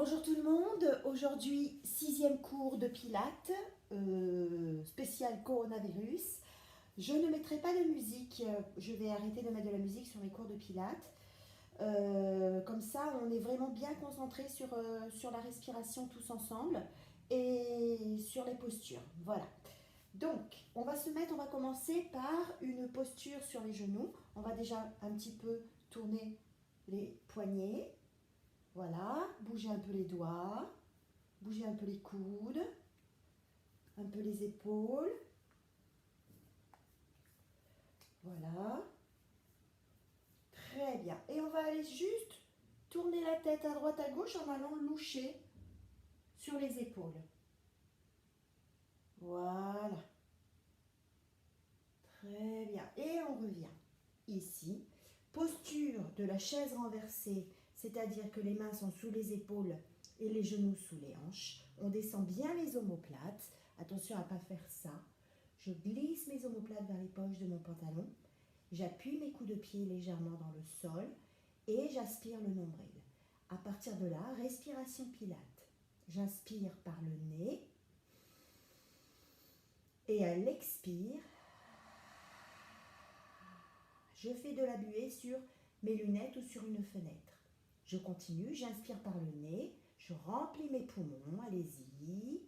Bonjour tout le monde, aujourd'hui 6e cours de Pilates, spécial coronavirus. Je ne mettrai pas de musique, je vais arrêter de mettre de la musique sur mes cours de Pilates. Comme ça on est vraiment bien concentré sur la respiration tous ensemble et sur les postures. Voilà. Donc on va commencer par une posture sur les genoux. On va déjà un petit peu tourner les poignets. Voilà, bougez un peu les doigts, bougez un peu les coudes, un peu les épaules. Voilà, très bien. Et on va aller juste tourner la tête à droite à gauche en allant loucher sur les épaules. Voilà, très bien. Et on revient ici. Posture de la chaise renversée, c'est-à-dire que les mains sont sous les épaules et les genoux sous les hanches. On descend bien les omoplates. Attention à ne pas faire ça. Je glisse mes omoplates vers les poches de mon pantalon. J'appuie mes coups de pied légèrement dans le sol et j'aspire le nombril. À partir de là, respiration Pilates. J'inspire par le nez et à l'expire, je fais de la buée sur mes lunettes ou sur une fenêtre. Je continue, j'inspire par le nez, je remplis mes poumons, allez-y,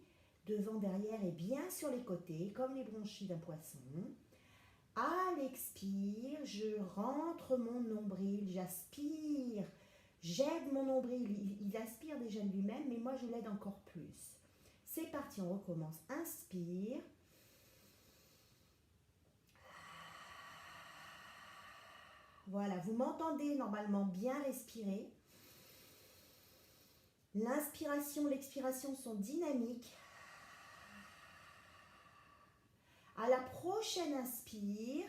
devant, derrière et bien sur les côtés, comme les bronchies d'un poisson. À l'expire, je rentre mon nombril, j'aspire, j'aide mon nombril, il aspire déjà de lui-même, mais moi je l'aide encore plus. C'est parti, on recommence, inspire. Voilà, vous m'entendez normalement bien respirer. L'inspiration, l'expiration sont dynamiques. À la prochaine inspire,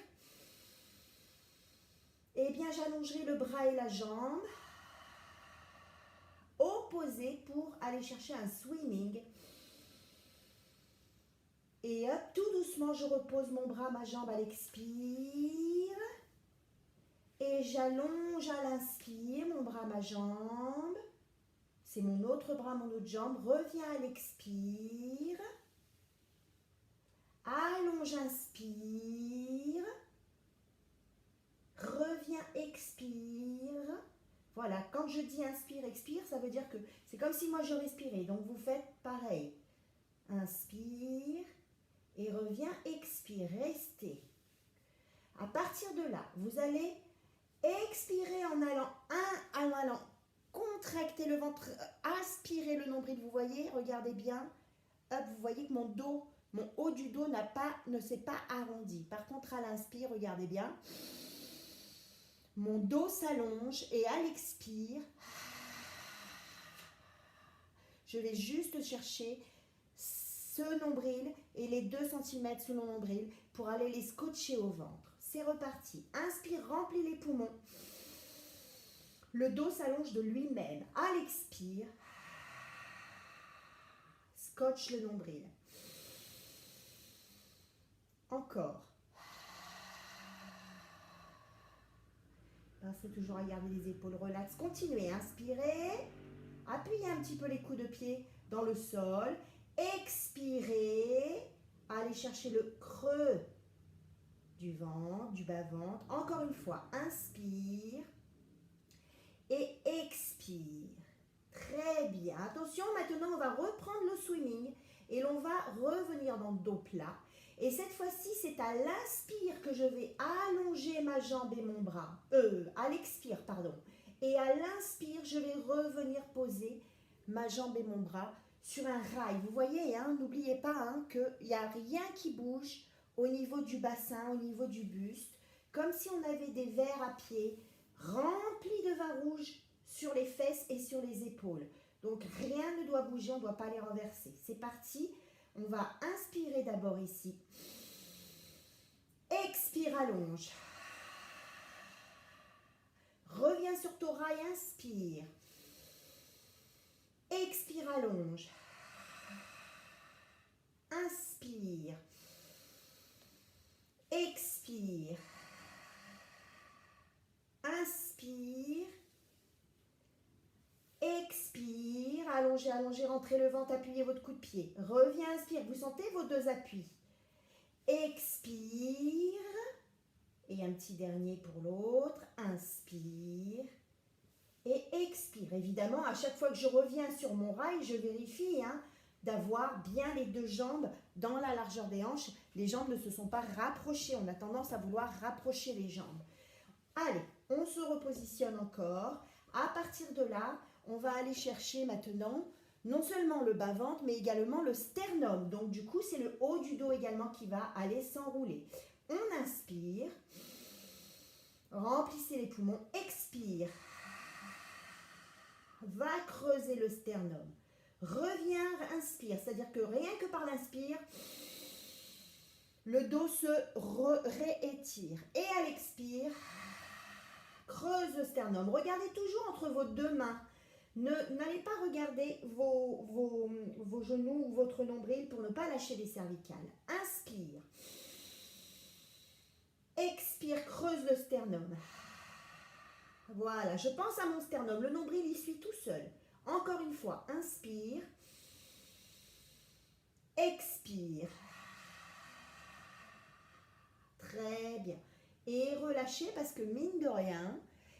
eh bien j'allongerai le bras et la jambe opposés pour aller chercher un swimming. Et hop, tout doucement, je repose mon bras, ma jambe à l'expire. Et j'allonge à l'inspire, mon bras, ma jambe. C'est mon autre bras, mon autre jambe. Reviens à l'expire. Allonge, inspire. Reviens, expire. Voilà, quand je dis inspire, expire, ça veut dire que c'est comme si moi je respirais. Donc vous faites pareil. Inspire et reviens, expire, restez. À partir de là, vous allez expirer en allant contracter le ventre, aspirer le nombril, vous voyez, regardez bien. Hop, vous voyez que mon haut du dos ne s'est pas arrondi. Par contre, à l'inspire, regardez bien. Mon dos s'allonge et à l'expire, je vais juste chercher ce nombril et les 2 cm sous mon nombril pour aller les scotcher au ventre. C'est reparti. Inspire, remplis les poumons. Le dos s'allonge de lui-même. À l'expire, scotche le nombril. Encore. Pensez toujours à garder les épaules relax. Continuez, inspirez. Appuyez un petit peu les coups de pied dans le sol. Expirez. Allez chercher le creux du ventre, du bas-ventre. Encore une fois, inspire et expire. Très bien. Attention, maintenant on va reprendre le swimming et l'on va revenir dans le dos plat. Et cette fois-ci, c'est à l'inspire que je vais allonger ma jambe et mon bras. À l'expire, pardon. Et à l'inspire, je vais revenir poser ma jambe et mon bras sur un rail. Vous voyez, hein, n'oubliez pas hein, qu'il n'y a rien qui bouge au niveau du bassin, au niveau du buste. Comme si on avait des verres à pied remplis de vin rouge sur les fesses et sur les épaules. Donc rien ne doit bouger, on ne doit pas les renverser. C'est parti. On va inspirer d'abord ici. Expire, allonge. Reviens sur ton rail, inspire. Expire, allonge. Inspire. Expire. Inspire. Expire, allongez, allongez, rentrez le ventre, appuyez votre coup de pied. Reviens, inspire. Vous sentez vos deux appuis. Expire. Et un petit dernier pour l'autre. Inspire. Et expire. Évidemment, à chaque fois que je reviens sur mon rail, je vérifie d'avoir bien les deux jambes dans la largeur des hanches. Les jambes ne se sont pas rapprochées. On a tendance à vouloir rapprocher les jambes. Allez, on se repositionne encore. À partir de là, on va aller chercher maintenant non seulement le bas-ventre, mais également le sternum. Donc, du coup, c'est le haut du dos également qui va aller s'enrouler. On inspire. Remplissez les poumons. Expire. Va creuser le sternum. Reviens, inspire. C'est-à-dire que rien que par l'inspire, le dos se réétire. Et à l'expire, creuse le sternum. Regardez toujours entre vos deux mains. N'allez pas regarder vos genoux ou votre nombril pour ne pas lâcher les cervicales. Inspire. Expire, creuse le sternum. Voilà, je pense à mon sternum. Le nombril, il suit tout seul. Encore une fois, inspire. Expire. Très bien. Et relâchez parce que mine de rien,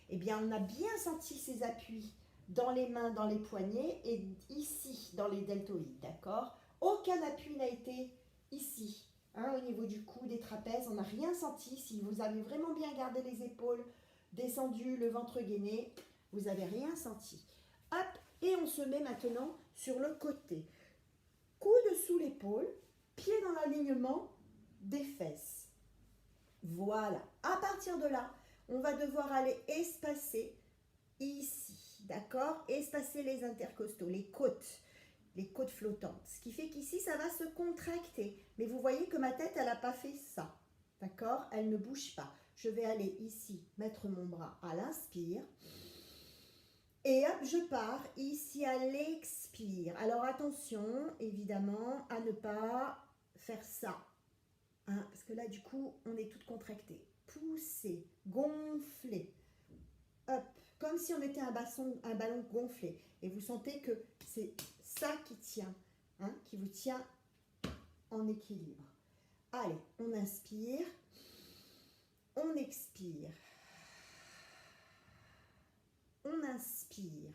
eh bien, on a bien senti ces appuis dans les mains, dans les poignets et ici, dans les deltoïdes, d'accord? Aucun appui n'a été ici, au niveau du cou, des trapèzes, on n'a rien senti. Si vous avez vraiment bien gardé les épaules descendues, le ventre gainé, vous n'avez rien senti. Hop, et on se met maintenant sur le côté. Coude sous l'épaule, pied dans l'alignement des fesses. Voilà. À partir de là, on va devoir aller espacer ici, d'accord? Espacer les intercostaux, les côtes flottantes. Ce qui fait qu'ici, ça va se contracter. Mais vous voyez que ma tête, elle n'a pas fait ça, d'accord? Elle ne bouge pas. Je vais aller ici, mettre mon bras à l'inspire. Et hop, je pars ici à l'expire. Alors attention, évidemment, à ne pas faire ça. Parce que là, du coup, on est toutes contractées. Poussez, gonflez. Hop, comme si on était un ballon gonflé. Et vous sentez que c'est ça qui tient, qui vous tient en équilibre. Allez, on inspire, on expire. On inspire.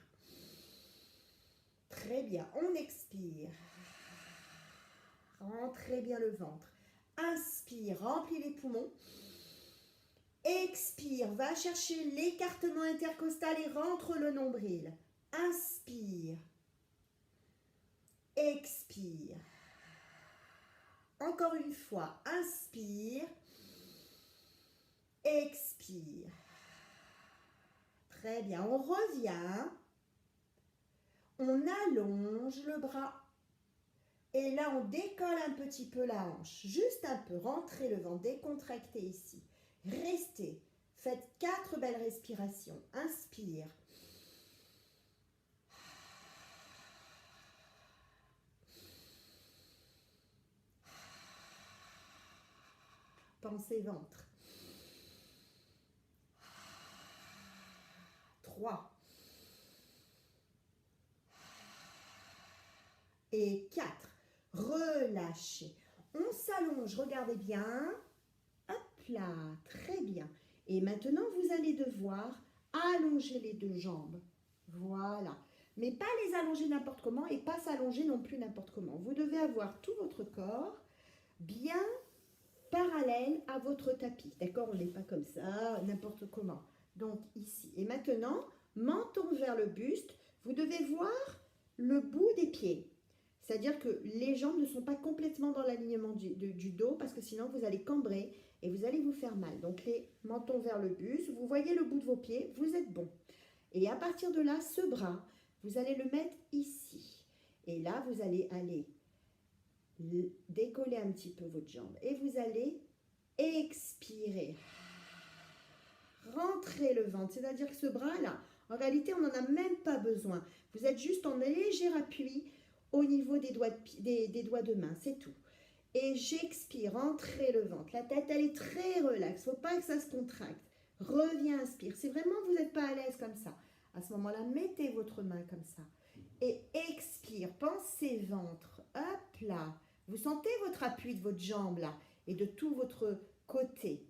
Très bien, on expire. Rentrez bien le ventre. Inspire, remplis les poumons. Expire, va chercher l'écartement intercostal et rentre le nombril. Inspire. Expire. Encore une fois, inspire. Expire. Très bien, on revient. On allonge le bras. Et là, on décolle un petit peu la hanche. Juste un peu, rentrez le ventre, décontractez ici. Restez. Faites 4 belles respirations. Inspire. Pensez ventre. 3. Et 4. Relâchez. On s'allonge, regardez bien. Hop là, très bien. Et maintenant, vous allez devoir allonger les deux jambes. Voilà. Mais pas les allonger n'importe comment et pas s'allonger non plus n'importe comment. Vous devez avoir tout votre corps bien parallèle à votre tapis. D'accord? On n'est pas comme ça, n'importe comment. Donc ici. Et maintenant, menton vers le buste. Vous devez voir le bout des pieds. C'est-à-dire que les jambes ne sont pas complètement dans l'alignement du dos parce que sinon vous allez cambrer et vous allez vous faire mal. Donc les mentons vers le buste, vous voyez le bout de vos pieds, vous êtes bon. Et à partir de là, ce bras, vous allez le mettre ici. Et là, vous allez aller décoller un petit peu votre jambe. Et vous allez expirer. Rentrez le ventre. C'est-à-dire que ce bras-là, en réalité, on n'en a même pas besoin. Vous êtes juste en léger appui au niveau des doigts de main, c'est tout. Et j'expire, rentrez le ventre. La tête, elle est très relaxe. Il ne faut pas que ça se contracte. Reviens, inspire. Si vraiment vous n'êtes pas à l'aise comme ça, À ce moment-là, mettez votre main comme ça. Et expire, pensez ventre. Hop là. Vous sentez votre appui de votre jambe là et de tout votre côté.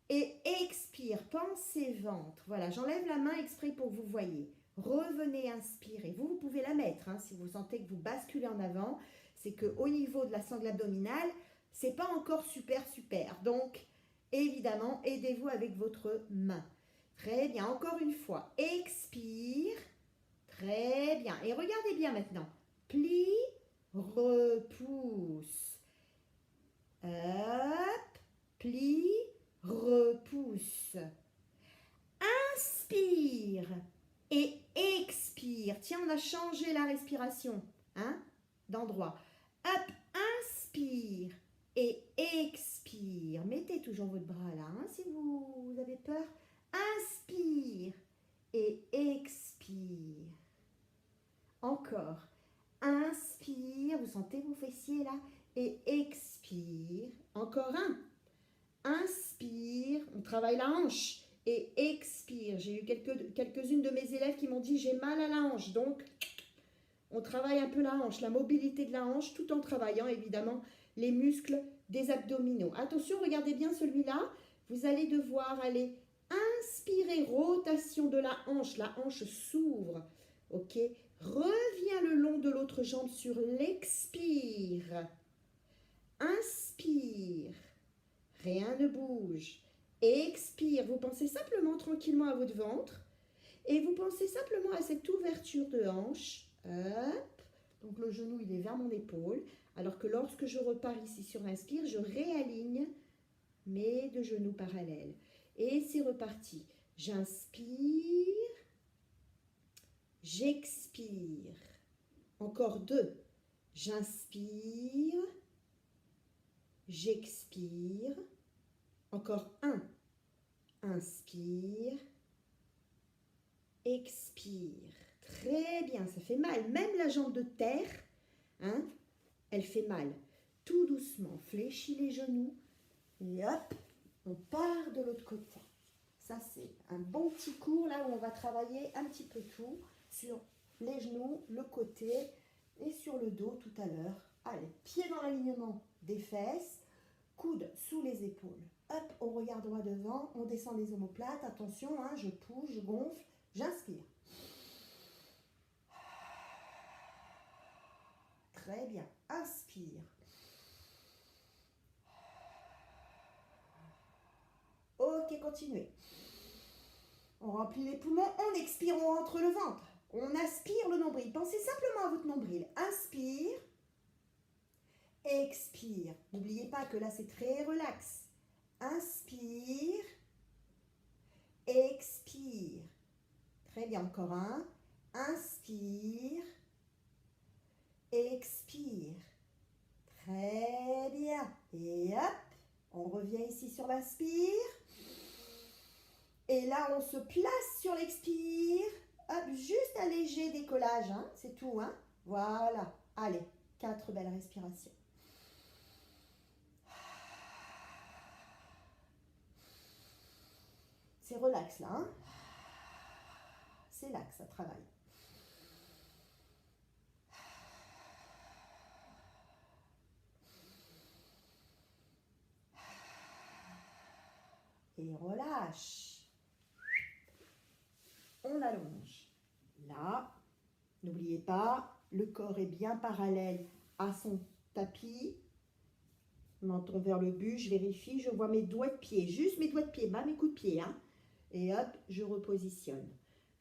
Et expire, pensez ventre. Voilà, j'enlève la main exprès pour que vous voyez. Revenez inspirer. Vous pouvez la mettre si vous sentez que vous basculez en avant. C'est qu'au niveau de la sangle abdominale, c'est pas encore super. Donc, évidemment, aidez-vous avec votre main. Très bien, encore une fois. Expire. Très bien. Et regardez bien maintenant. Plie, repousse. Hop, plie, repousse. Inspire et expire. Tiens, on a changé la respiration d'endroit. Hop, inspire et expire. Mettez toujours votre bras là si vous avez peur. Inspire et expire. Encore. Inspire, vous sentez vos fessiers là et expire. Encore un. Inspire, on travaille la hanche et expire. J'ai eu quelques-unes de mes élèves qui m'ont dit j'ai mal à la hanche. Donc, on travaille un peu la hanche, la mobilité de la hanche tout en travaillant évidemment les muscles des abdominaux. Attention, regardez bien celui-là. Vous allez devoir aller inspirer, rotation de la hanche s'ouvre. Ok, reviens le long de l'autre jambe sur l'expire. Inspire, rien ne bouge. Expire, vous pensez simplement tranquillement à votre ventre et vous pensez simplement à cette ouverture de hanche. Hop, donc le genou il est vers mon épaule, alors que lorsque je repars ici sur l'inspire, je réaligne mes deux genoux parallèles. Et c'est reparti. J'inspire, j'expire. Encore deux. J'inspire, j'expire. Encore un. Inspire, expire. Très bien, ça fait mal. Même la jambe de terre, elle fait mal. Tout doucement, fléchis les genoux. Et hop, on part de l'autre côté. Ça, c'est un bon petit cours là où on va travailler un petit peu tout sur les genoux, le côté et sur le dos tout à l'heure. Allez, pied dans l'alignement des fesses, coude sous les épaules. Hop, on regarde droit devant, on descend les omoplates. Attention, je pousse, je gonfle, j'inspire. Très bien, inspire. Ok, continuez. On remplit les poumons, on expire, on rentre le ventre. On aspire le nombril. Pensez simplement à votre nombril. Inspire. Expire. N'oubliez pas que là, c'est très relax. Inspire. Expire. Très bien, encore un. Inspire. Expire. Très bien. Et hop, on revient ici sur l'inspire. Et là, on se place sur l'expire. Hop, juste un léger décollage, c'est tout. Voilà. Allez, 4 belles respirations. C'est relax là. C'est là que ça travaille. Et relâche. On allonge. Là, n'oubliez pas, le corps est bien parallèle à son tapis. Menton vers le but, je vérifie, je vois mes doigts de pied, juste mes doigts de pied, pas mes coups de pied. Et hop, je repositionne.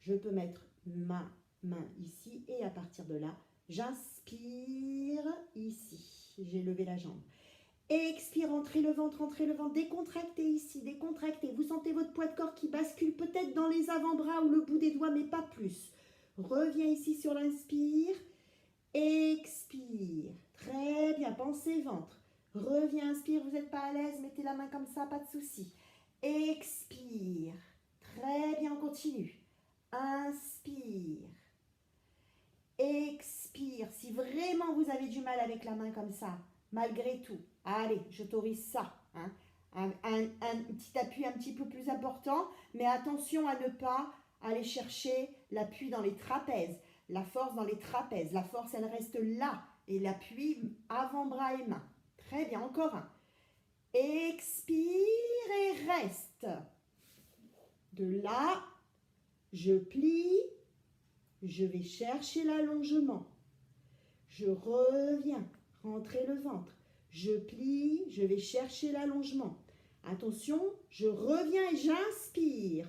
Je peux mettre ma main ici et à partir de là, j'inspire ici. J'ai levé la jambe. Expire, entrez le ventre, décontractez ici, décontractez. Vous sentez votre poids de corps qui bascule peut-être dans les avant-bras ou le bout des doigts, mais pas plus. Reviens ici sur l'inspire. Expire. Très bien, pensez ventre. Reviens, inspire, vous n'êtes pas à l'aise, mettez la main comme ça, pas de souci. Expire. Très bien, on continue. Inspire. Expire. Si vraiment vous avez du mal avec la main comme ça, malgré tout, allez, j'autorise ça. Un petit appui un petit peu plus important, mais attention à ne pas aller chercher l'appui dans les trapèzes, la force dans les trapèzes. La force, elle reste là. Et l'appui avant-bras et main. Très bien, encore un. Expire et reste. De là, je plie, je vais chercher l'allongement. Je reviens, rentrer le ventre. Je plie, je vais chercher l'allongement. Attention, je reviens et j'inspire.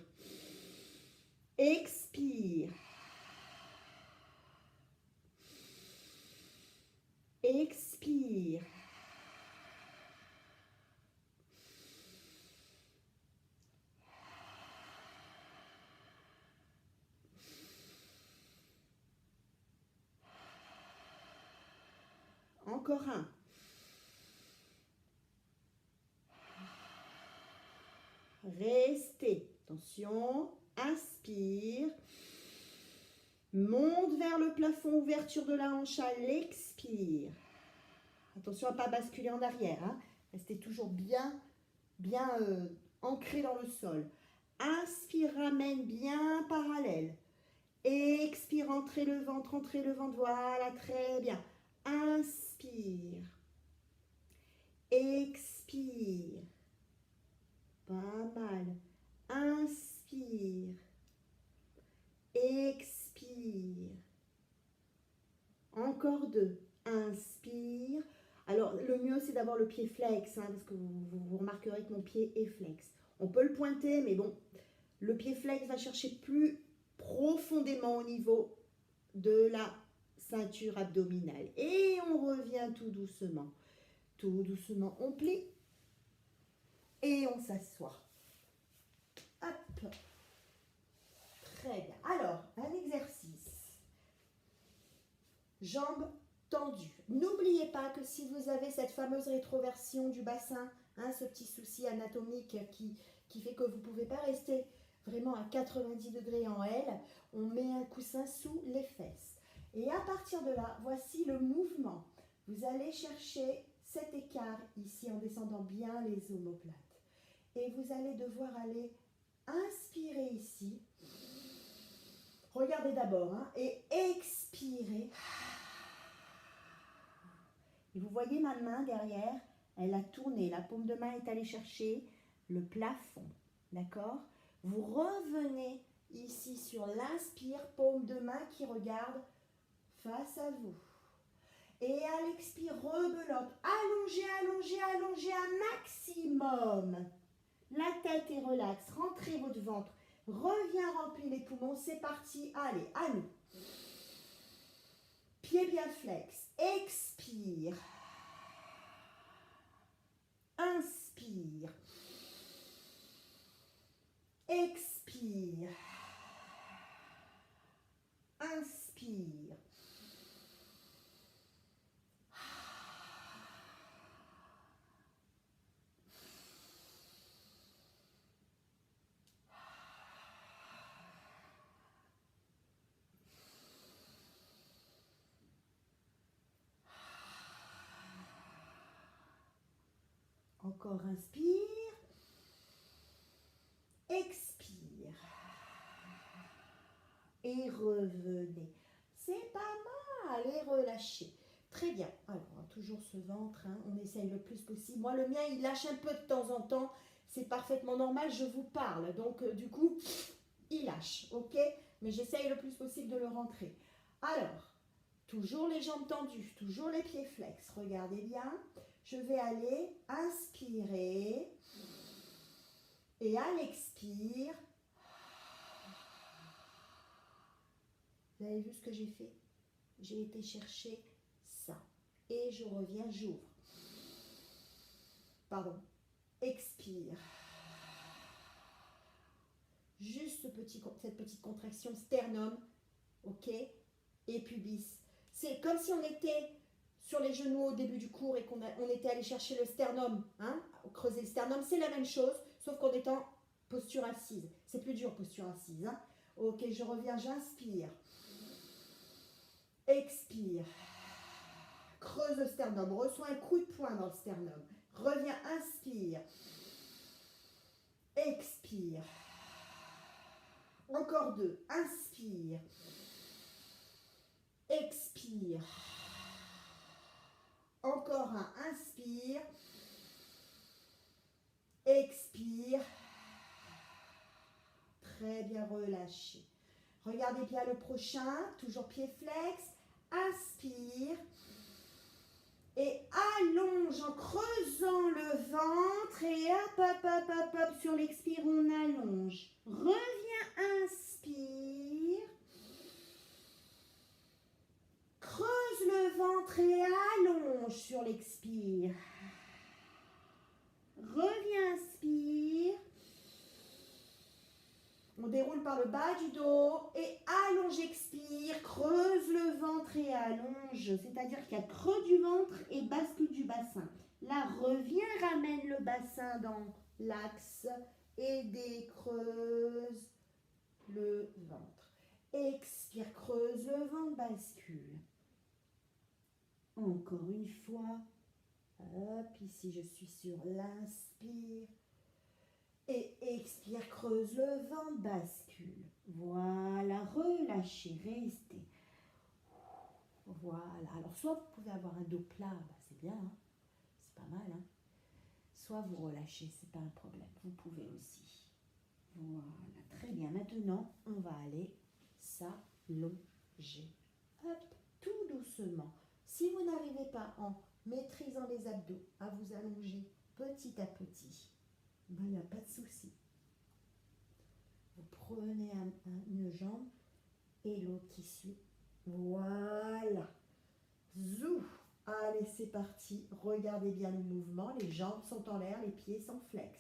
Expire. Expire. Encore un. Restez. Attention. Inspire. Monte vers le plafond, ouverture de la hanche à l'expire. Attention à ne pas basculer en arrière. Hein. Restez toujours bien ancré dans le sol. Inspire, ramène bien parallèle. Expire, entrez le ventre, voilà, très bien. Inspire. Expire. Pas mal. Inspire. Expire. Encore deux. Inspire. Alors, le mieux, c'est d'avoir le pied flex, hein, parce que vous remarquerez que mon pied est flex. On peut le pointer, mais bon, le pied flex va chercher plus profondément au niveau de la ceinture abdominale. Et on revient tout doucement. Tout doucement, on plie et on s'assoit. Hop. Très bien. Alors, un exercice. Jambes tendues. N'oubliez pas que si vous avez cette fameuse rétroversion du bassin, hein, ce petit souci anatomique qui fait que vous ne pouvez pas rester vraiment à 90 degrés en L, on met un coussin sous les fesses. Et à partir de là, voici le mouvement. Vous allez chercher cet écart ici en descendant bien les omoplates. Et vous allez devoir aller inspirer ici. Regardez d'abord, hein, et expirer. Et vous voyez ma main derrière, elle a tourné. La paume de main est allée chercher le plafond. D'accord? Vous revenez ici sur l'inspire, paume de main qui regarde face à vous. Et à l'expire, rebelote. Allongez, allongez, allongez un maximum. La tête est relaxe. Rentrez votre ventre. Reviens remplir les poumons. C'est parti. Allez, à nous. Pied bien flex. Expire. Inspire. Expire. Inspire. Encore inspire. Expire. Et revenez. C'est pas mal. Et relâchez. Très bien. Alors, toujours ce ventre. Hein, on essaye le plus possible. Moi, le mien, il lâche un peu de temps en temps. C'est parfaitement normal. Je vous parle. Donc, du coup, il lâche. OK? Mais j'essaye le plus possible de le rentrer. Alors, toujours les jambes tendues. Toujours les pieds flex. Regardez bien. Je vais aller inspirer. Et à l'expire, vous avez vu ce que j'ai fait? J'ai été chercher ça. Et je reviens, j'ouvre. Pardon. Expire. Juste cette petite contraction sternum. OK? Et pubis. C'est comme si on était sur les genoux au début du cours et qu'on était allé chercher le sternum. Hein? Creuser le sternum, c'est la même chose. Sauf qu'en étant posture assise. C'est plus dur, posture assise. Hein? Ok, je reviens, j'inspire. Expire. Creuse le sternum. Reçois un coup de poing dans le sternum. Reviens, inspire. Expire. Encore 2. Inspire. Expire. Encore un. Inspire. Expire. Très bien, relâchez. Regardez bien le prochain. Toujours pied flex. Inspire. Et allonge en creusant le ventre. Et hop, hop, hop, hop, hop. Sur l'expire, on allonge. Reviens, inspire. Creuse le ventre et allonge sur l'expire. Reviens, inspire. On déroule par le bas du dos et allonge, expire. Creuse le ventre et allonge. C'est-à-dire qu'il y a creux du ventre et bascule du bassin. Là, reviens, ramène le bassin dans l'axe et décreuse le ventre. Expire, creuse le ventre, bascule. Encore une fois. Hop, ici je suis sur l'inspire. Et expire, creuse le ventre, bascule. Voilà, relâchez, restez. Voilà, alors soit vous pouvez avoir un dos plat, bah c'est bien, hein, c'est pas mal. Hein. Soit vous relâchez, c'est pas un problème, vous pouvez aussi. Voilà, très bien. Maintenant, on va aller s'allonger. Hop, tout doucement. Si vous n'arrivez pas en maîtrisant les abdos à vous allonger petit à petit, il n'y a pas de souci. Vous prenez une jambe et l'autre qui suit. Voilà. Zou. Allez, c'est parti. Regardez bien le mouvement. Les jambes sont en l'air, les pieds sont flex.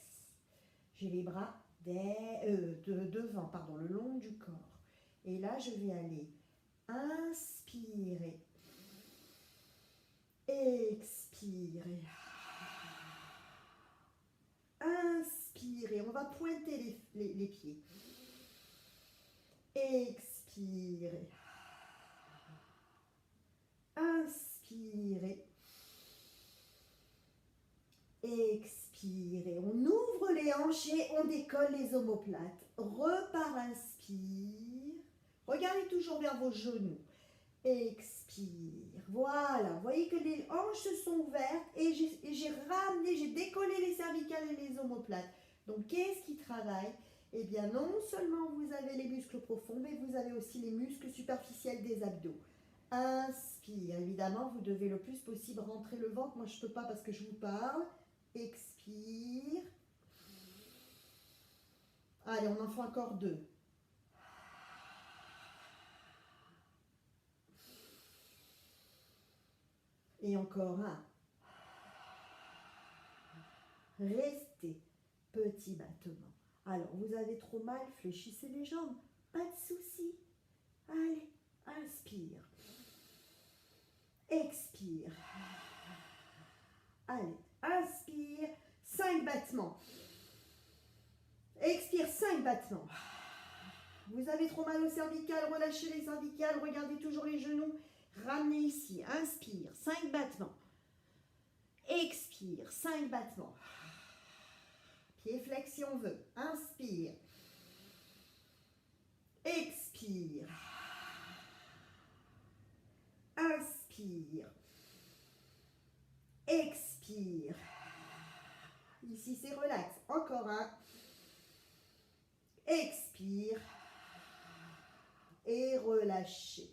J'ai les bras devant, pardon, le long du corps. Et là, je vais aller inspirer. Expirer. Inspirez, on va pointer les pieds. Expirez. Inspirez. Expirez. On ouvre les hanches et on décolle les omoplates. Repart, inspire. Regardez toujours vers vos genoux. Expire. Voilà. Vous voyez que les hanches se sont ouvertes et j'ai ramené, j'ai décollé les cervicales et les omoplates. Donc, qu'est-ce qui travaille? Eh bien, non seulement vous avez les muscles profonds, mais vous avez aussi les muscles superficiels des abdos. Inspire. Évidemment, vous devez le plus possible rentrer le ventre. Moi, je ne peux pas parce que je vous parle. Expire. Allez, on en fait encore 2. Et encore un. Restez. Petit battement. Alors, vous avez trop mal, fléchissez les jambes. Pas de souci. Allez, inspire. Expire. Allez, inspire. 5 battements. Expire, 5 battements. Vous avez trop mal au cervical, relâchez les cervicales, regardez toujours les genoux. Ramenez ici, inspire, 5 battements. Expire, 5 battements. Pied flex si on veut. Inspire. Expire. Inspire. Expire. Ici, c'est relax. Encore un. Expire. Et relâchez.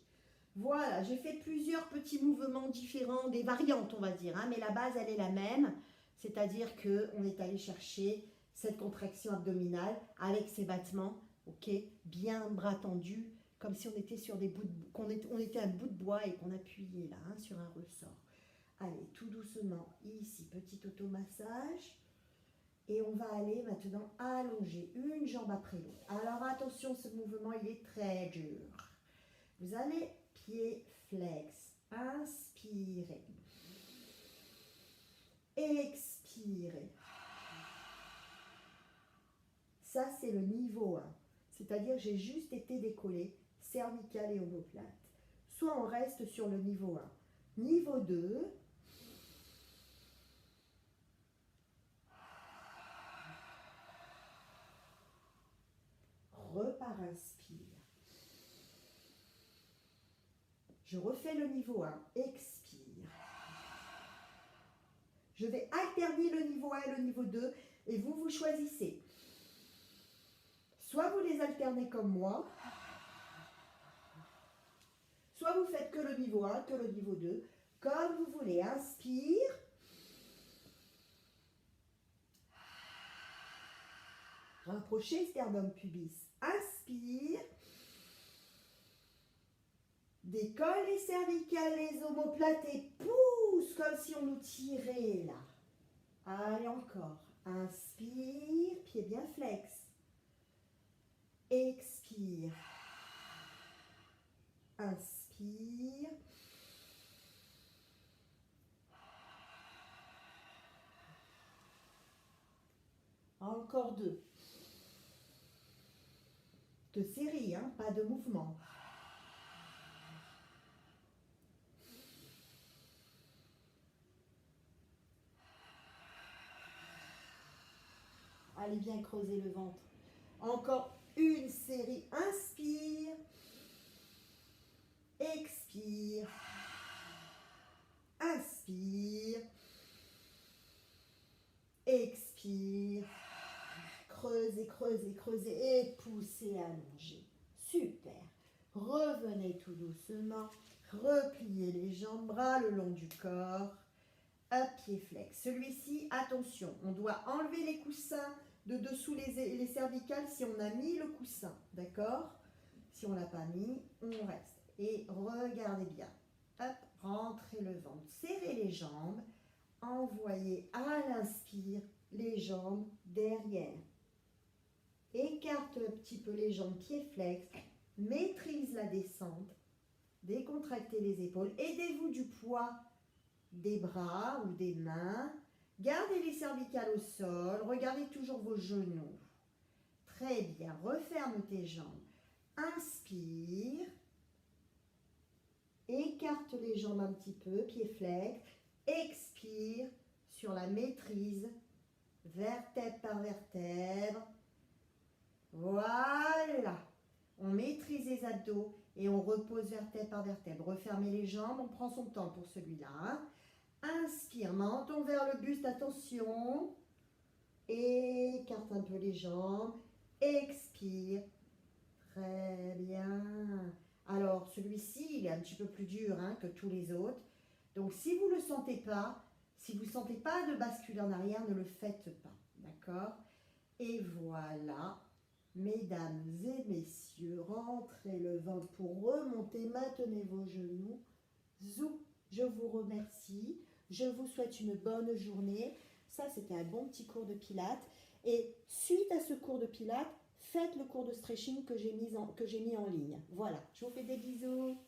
Voilà, j'ai fait plusieurs petits mouvements différents, des variantes, on va dire. Hein, mais la base, elle est la même. C'est-à-dire qu'on est allé chercher cette contraction abdominale avec ces battements. Ok, bien bras tendus, comme si on était sur des bouts on était un bout de bois et qu'on appuyait là, hein, sur un ressort. Allez, tout doucement, ici, petit automassage. Et on va aller maintenant allonger une jambe après l'autre. Alors attention, ce mouvement, il est très dur. Vous allez pied flex, inspirez. Expirez. Ça, c'est le niveau 1. C'est-à-dire j'ai juste été décollé, cervical et omoplate. Soit on reste sur le niveau 1. Niveau 2. repars, inspire. Je refais le niveau 1, expire. Je vais alterner le niveau 1 et le niveau 2 et vous choisissez. Soit vous les alternez comme moi, soit vous faites que le niveau 1, que le niveau 2, comme vous voulez. Inspire. Rapprochez sternum pubis. Inspire. Décolle les cervicales, les omoplates et pousse comme si on nous tirait là. Allez encore. Inspire, pied bien flex. Expire. Inspire. Encore deux. De série, hein, pas de mouvement. Allez bien creuser le ventre. Encore une série. Inspire. Expire. Inspire. Expire. Creusez, creusez, creusez et poussez, allongez. Super. Revenez tout doucement. Repliez les jambes, bras le long du corps. Un pied flex. Celui-ci, attention, on doit enlever les coussins de dessous les cervicales si on a mis le coussin. D'accord? Si on ne l'a pas mis, on reste. Et regardez bien. Hop, rentrez le ventre. Serrez les jambes. Envoyez à l'inspire les jambes derrière. Écarte un petit peu les jambes, pieds flex. Maîtrise la descente. Décontractez les épaules. Aidez-vous du poids des bras ou des mains. Gardez les cervicales au sol. Regardez toujours vos genoux. Très bien. Referme tes jambes. Inspire. Écarte les jambes un petit peu, pieds flex. Expire sur la maîtrise, vertèbre par vertèbre. Voilà. On maîtrise les abdos et on repose vertèbre par vertèbre. Refermez les jambes, on prend son temps pour celui-là. Hein. Inspire, menton vers le buste, attention. Écarte un peu les jambes. Expire. Très bien. Alors, celui-ci, il est un petit peu plus dur hein, que tous les autres. Donc, si vous ne le sentez pas, si vous ne sentez pas de basculer en arrière, ne le faites pas. D'accord? Et voilà. Mesdames et messieurs, rentrez le ventre pour remonter. Maintenez vos genoux. Zou, je vous remercie. Je vous souhaite une bonne journée. Ça, c'était un bon petit cours de pilates. Et suite à ce cours de pilates, faites le cours de stretching que j'ai mis en ligne. Voilà, je vous fais des bisous.